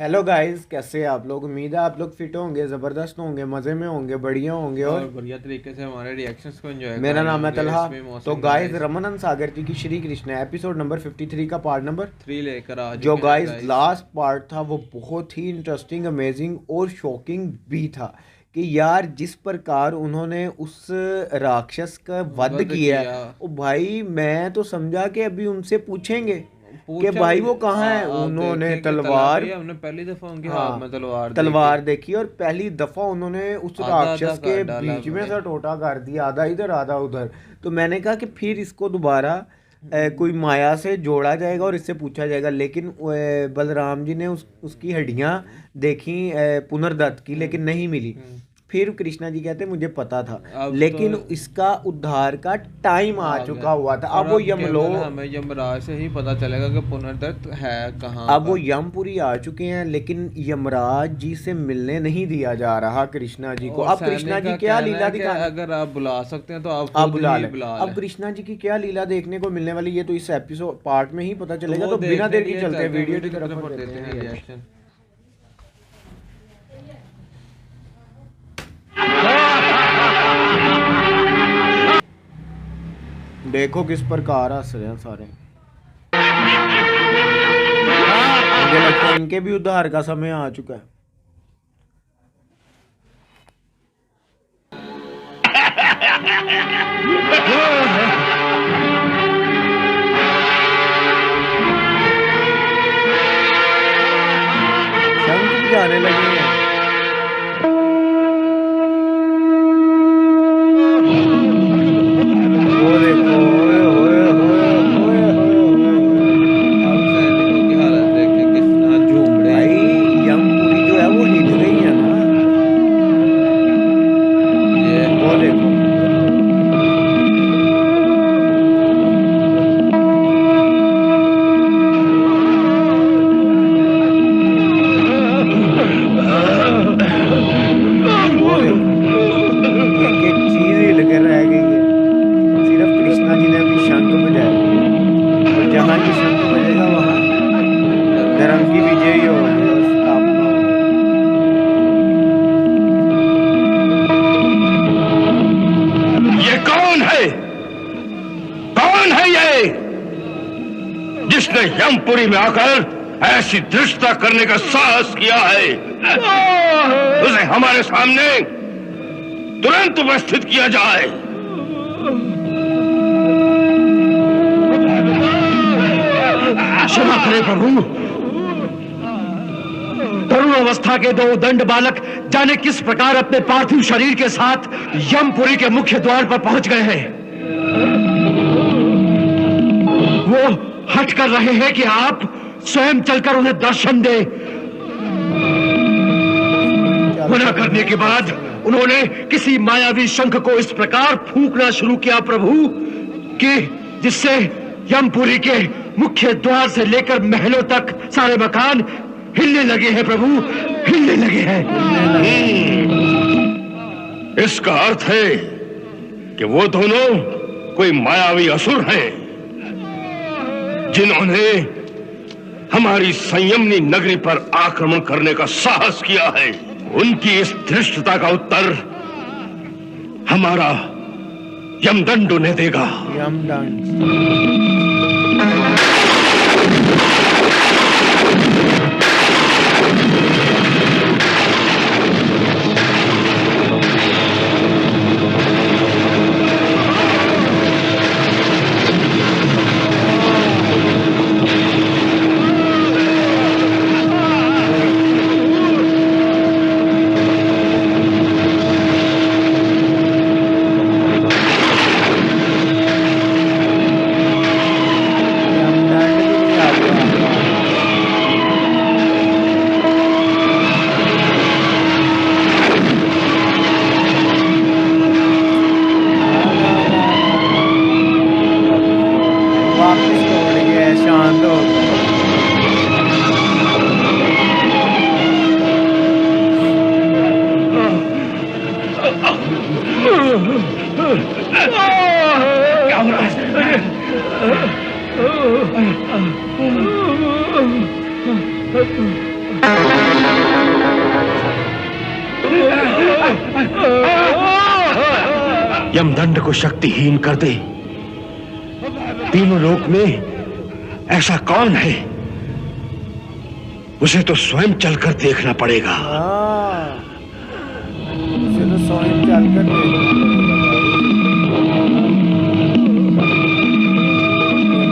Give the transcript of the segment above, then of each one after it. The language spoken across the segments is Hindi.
हेलो गाइस, कैसे हैं आप लोग। उम्मीद है आप लोग फिट होंगे, ज़बरदस्त होंगे, मज़े में होंगे, बढ़िया होंगे और और बढ़िया तरीके से हमारे रिएक्शंस को एंजॉय कर मेरा रहे नाम है होंगे तलहा। इसमें तो मौसम गाइस, गाइस रमनन सागर जी की श्री कृष्ण एपिसोड नंबर 53 का पार्ट नंबर 3 लेकर आ जो चुके हैं गाइस गाइस। लास्ट पार्ट था वो बहुत ही इंटरेस्टिंग, अमेजिंग और शॉकिंग भी था कि यार जिस प्रकार उन्होंने उस राक्षस का वध वध किया है। किया ओ भाई, मैं तो समझा कि अभी उनसे पूछेंगे कि पूछा भाई भी। वो कहाँ है। आप उन्होंने देखें कि तला तलवार, भाई हमने पहली दफा उनके हाथ हाँ, में तलवार देखी। तलवार देखी और पहली दफा उन्होंने उस आधा आधा राक्षस के काट डाला बीच में उन्होंने। से टोटा कर दिया, आधा इधर आधा उधर। तो मैंने कहा कि फिर इसको दोबारा कोई माया से जोड़ा जाएगा और इससे पूछा जाएगा, लेकिन बलराम जी ने उसकी हड्डियां देखी पुनर्दत्त की, लेकिन नहीं मिली। हम्म, फिर कृष्णा जी कहते मुझे पता था, अब तो लेकिन इसका उद्धार का टाइम आ आ गया। चुका हुआ था। और अब वो अब यमलो केवल हमें यमराज से ही पता चलेगा कि पुनर्दत्त है कहाँ अब वो पर। यमपुरी आ चुके हैं, लेकिन यमराज जी से मिलने नहीं दिया जा रहा कृष्णा जी को। और अब कृष्णा सैनिक जी का क्या कहना लीला है कि दिखाने, अगर आप बुला सकते हैं तो आप आप खुद बुला ही लें। बुला अब लें। कृष्णा जी की क्या लीला देखने को मिलने वाली, ये तो इस एपिसोड पार्ट में ही पता तो चलेगा। वो तो बिना देखने देर के लिए चलते हैं चलते हैं, वीडियो की वीडियो की तरफ तरफ और और देते देते हैं हैं रिएक्शन। रिएक्शन। देखो किस प्रकार हंस रहे हैं सारे। मुझे लगता है इनके भी उद्धार का समय आ चुका है। शंख बजाने लगे हैं। वो देखो, ओए होए होए होए होए होए। अब सैनिकों की हालत देखें कितना झूम रहे भाई, हैं। यमपुरी जो है वो हिल गई है ना। ये वो देखो, वो देखो, एक एक चीज हिल कर रह गई है। सिर्फ कृष्णा जी ने अभी शंख बजाया, और जहां ये शंख बजेगा वहां धर्म धर्म की विजय ही होगी और स्थापना होगी। ये कौन है? कौन है ये जिसने यमपुरी में आकर ऐसी धृष्टता करने का साहस किया है? उसे हमारे सामने तुरंत उपस्थित किया जाए। क्षमा करें प्रभु, तरुण अवस्था के दो दंड बालक जाने किस प्रकार अपने पार्थिव शरीर के साथ यमपुरी के मुख्य द्वार पर पहुंच गए हैं। वो हट कर रहे हैं कि आप स्वयं चलकर उन्हें दर्शन दें। मना करने के बाद उन्होंने किसी मायावी शंख को इस प्रकार फूंकना शुरू किया प्रभु कि जिससे यमपुरी के मुख्य द्वार से लेकर महलों तक सारे मकान हिलने लगे हैं प्रभु, हिलने लगे हैं। इसका अर्थ है कि वो दोनों कोई मायावी असुर हैं जिन्होंने हमारी संयमनी नगरी पर आक्रमण करने का साहस किया है। उनकी इस धृष्टता का उत्तर हमारा यमदंड उन्हें देगा। यमदंड। यमदंड भी नहीं आ गया। वापिस लौट गया, शांत हो गया। क्या हो रहा है? यमदंड को शक्तिहीन कर दे। तीनों लोक में ऐसा कौन है? उसे तो स्वयं चलकर देखना पड़ेगा। हाँ, उसे तो स्वयं चलकर देखना पड़ेगा।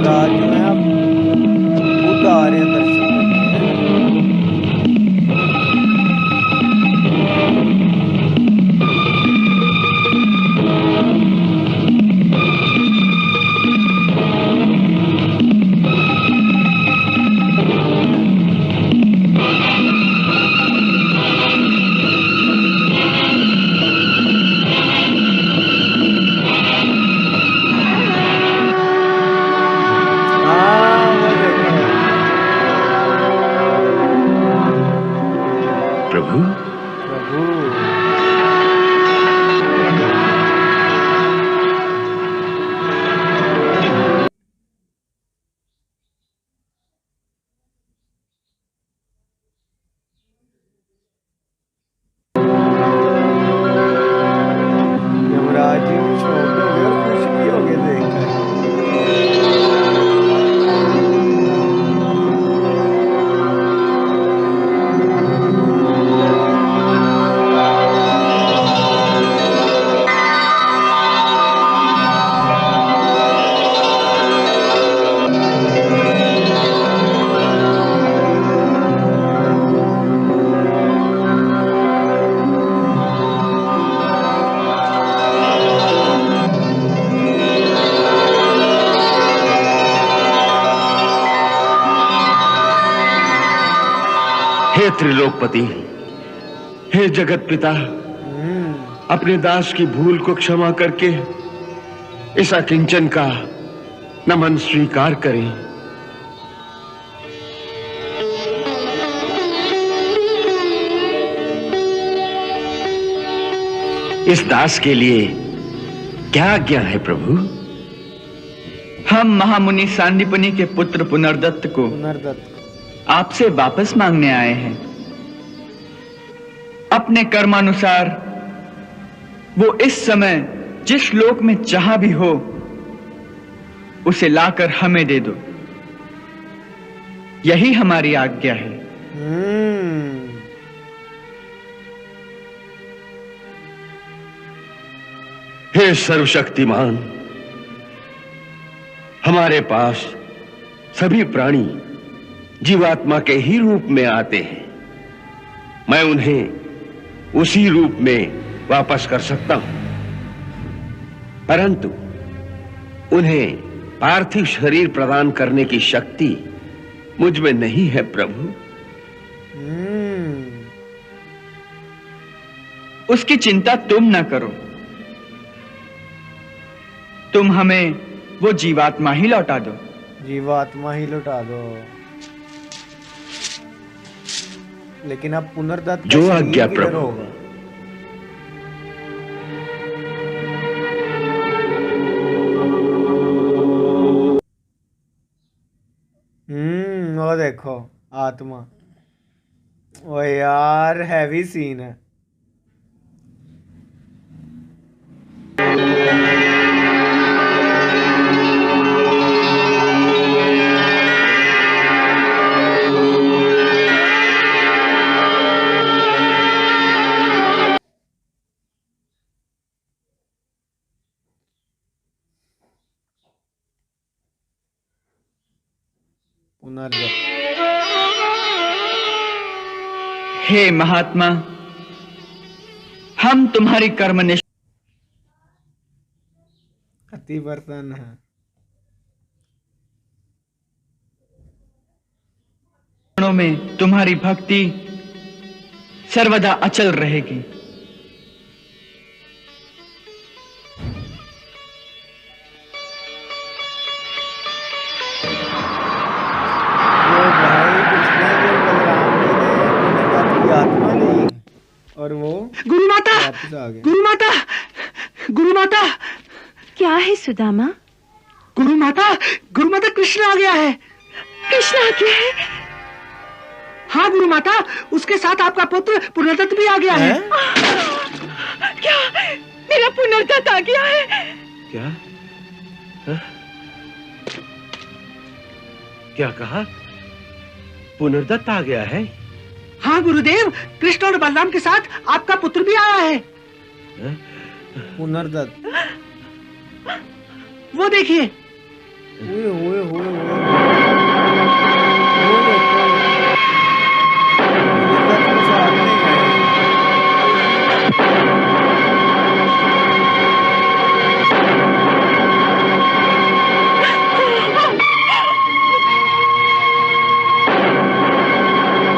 राज जो है अब खुद आ रहे हैं दर्शन हे त्रिलोकपति, हे जगत पिता, अपने दास की भूल को क्षमा करके इस अकिंचन का नमन स्वीकार करें। इस दास के लिए क्या आज्ञा है प्रभु? हम महामुनि सांदीपनि के पुत्र पुनर्दत्त को आपसे वापस मांगने आए हैं। अपने कर्मानुसार वो इस समय जिस लोक में जहां भी हो उसे लाकर हमें दे दो, यही हमारी आज्ञा है। हे सर्वशक्तिमान, हमारे पास सभी प्राणी जीवात्मा के ही रूप में आते हैं। मैं उन्हें उसी रूप में वापस कर सकता हूं, परंतु उन्हें पार्थिव शरीर प्रदान करने की शक्ति मुझ में नहीं है प्रभु। उसकी चिंता तुम न करो, तुम हमें वो जीवात्मा ही लौटा दो। जीवात्मा ही लौटा दो। लेकिन अब पुनर्दत्त जो आज्ञा प्रभु। होगा। वो देखो आत्मा, ओ यार हैवी सीन है। हे महात्मा, हम तुम्हारी कर्मनिष्ठ अति प्रसन्न है। में तुम्हारी भक्ति सर्वदा अचल रहेगी। और वो गुरु माता, गुरु माता, गुरु माता, क्या है सुदामा? गुरु माता, गुरु माता, कृष्ण आ गया है। कृष्ण आ गया है? हाँ गुरु माता, उसके साथ आपका पुत्र पुनर्दत्त भी आ गया है। क्या मेरा पुनर्दत्त आ गया है? क्या? हाँ? क्या कहा? पुनर्दत्त आ गया है? हाँ गुरुदेव, कृष्ण और बलराम के साथ आपका पुत्र भी आया है। हाँ? पुनर्दत्त, वो देखिए। ओए ओए ओए ओए, वो देखो, पुनर्दत्त के साथ में है।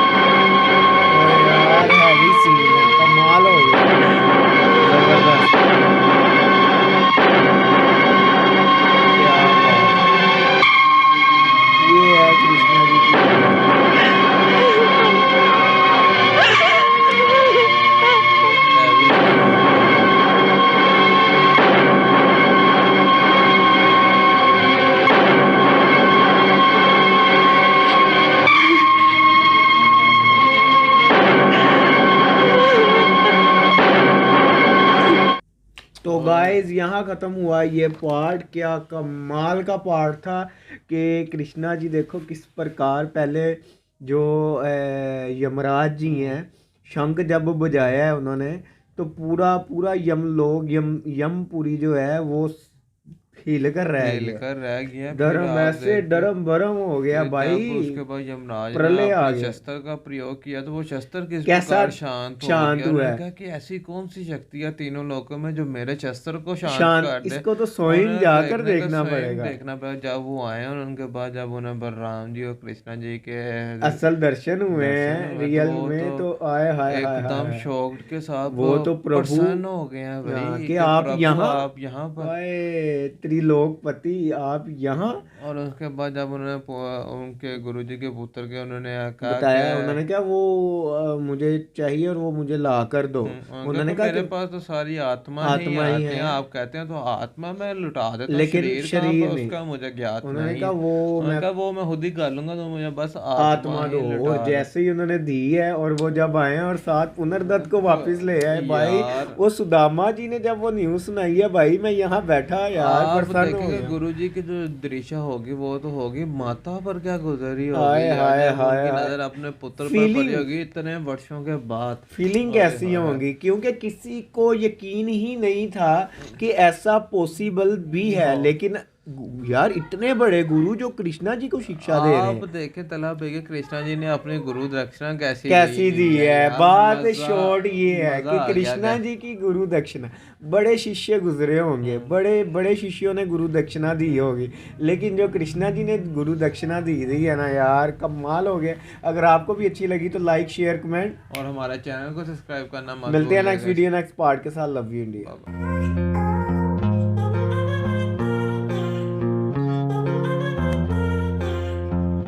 ओए यार, हैवी सीन है, कमाल हो गया, जबरदस्त, क्या बात। ये है कृष्णा जी की तो गाइस यहाँ ख़त्म हुआ ये पार्ट। क्या कमाल का पार्ट था कि कृष्णा जी देखो किस प्रकार पहले जो यमराज जी हैं, शंख जब बजाया है उन्होंने तो पूरा पूरा यमलोक यमपुरी जो है वो हिल कर रह हिल गया, कर रह गया। फिर धर्म आप ऐसे देखिए, डरम भरम हो गया फिर भाई। जब उसके बाद यमराज ने प्रलय आ अपने गया। शस्त्र का प्रयोग किया तो वो शस्त्र किस कैसा प्रकार शांत हो शांत गया। हुआ उन्होंने है। कहा कि ऐसी कौन सी शक्ति है तीनों लोकों में जो मेरे शस्त्र को शांत शांत, कर दे। इसको तो स्वयं उन्हें जाकर देखने का देखना स्वयं पड़ेगा। देखना पड़ेगा। जब वो आए और उनके बाद जब उन्हें बलराम जी और कृष्णा जी के असल दर्शन हुए दर्शन हैं हुए, रियल तो वो में, तो आए हाय हाय एकदम हाय। शौक के साथ वो तो प्रभु प्रसन्न हो गए हैं हाँ, भाई कि आप प्रभु यहाँ आप यहाँ पर। आए, त्रिलोकपति आप यहाँ। और उसके बाद जब उन्होंने उनके गुरुजी के पुत्र के उन्होंने कहा बताया कि उन्होंने क्या वो मुझे चाहिए और वो मुझे ला कर दो। उन्होंने कहा मेरे कि पास तो सारी आत्मा ही आत्मा ही आती है। है। आप कहते हैं तो आत्मा मैं लुटा देता हूँ, लेकिन शरीर शरीर कहाँ पर नहीं। उसका मुझे ज्ञात उन्होंने नहीं कहा है। वो उन्होंने मैं कहा वो मैं खुद ही कर लूंगा, तो मुझे बस आत्मा ही दो। लुटा और दे। जैसे ही उन्होंने दी है और वो जब आए और साथ पुनर्दत्त को वापस ले आए भाई, यार। वो सुदामा जी ने जब वो न्यूज़ सुनाई है भाई, मैं यहाँ बैठा यार आप प्रसन्न हो देखेंगे गया। गुरुजी की जो दृश्य होगी वो तो होगी, माता पर क्या गुजरी होगी हाय यार, हाय जब हाय उनकी हाय। नजर अपने पुत्र पर Feeling- पड़ी होगी इतने वर्षों के बाद। फीलिंग कैसी होंगी, क्योंकि किसी को यकीन ही नहीं था कि ऐसा पॉसिबल भी है। लेकिन यार इतने बड़े गुरु जो कृष्णा जी को शिक्षा दे रहे आप हैं, देखें तालाब बेगे कृष्णा जी ने अपनी गुरु दक्षिणा कैसी दी है। यार, बात मजा- शॉर्ट ये है मजा कि आ गया कृष्णा था। जी की गुरु दक्षिणा, बड़े शिष्य गुजरे होंगे, बड़े बड़े शिष्यों ने गुरु दक्षिणा दी होगी, लेकिन जो कृष्णा जी ने गुरु दक्षिणा दी है ना यार, कमाल हो गया। अगर आपको भी अच्छी लगी तो लाइक शेयर कमेंट, और हमारे चैनल को सब्सक्राइब करना मत मिलते हैं भूलिएगा। नेक्स्ट वीडियो नेक्स्ट पार्ट के साथ। Love you India. Bye bye.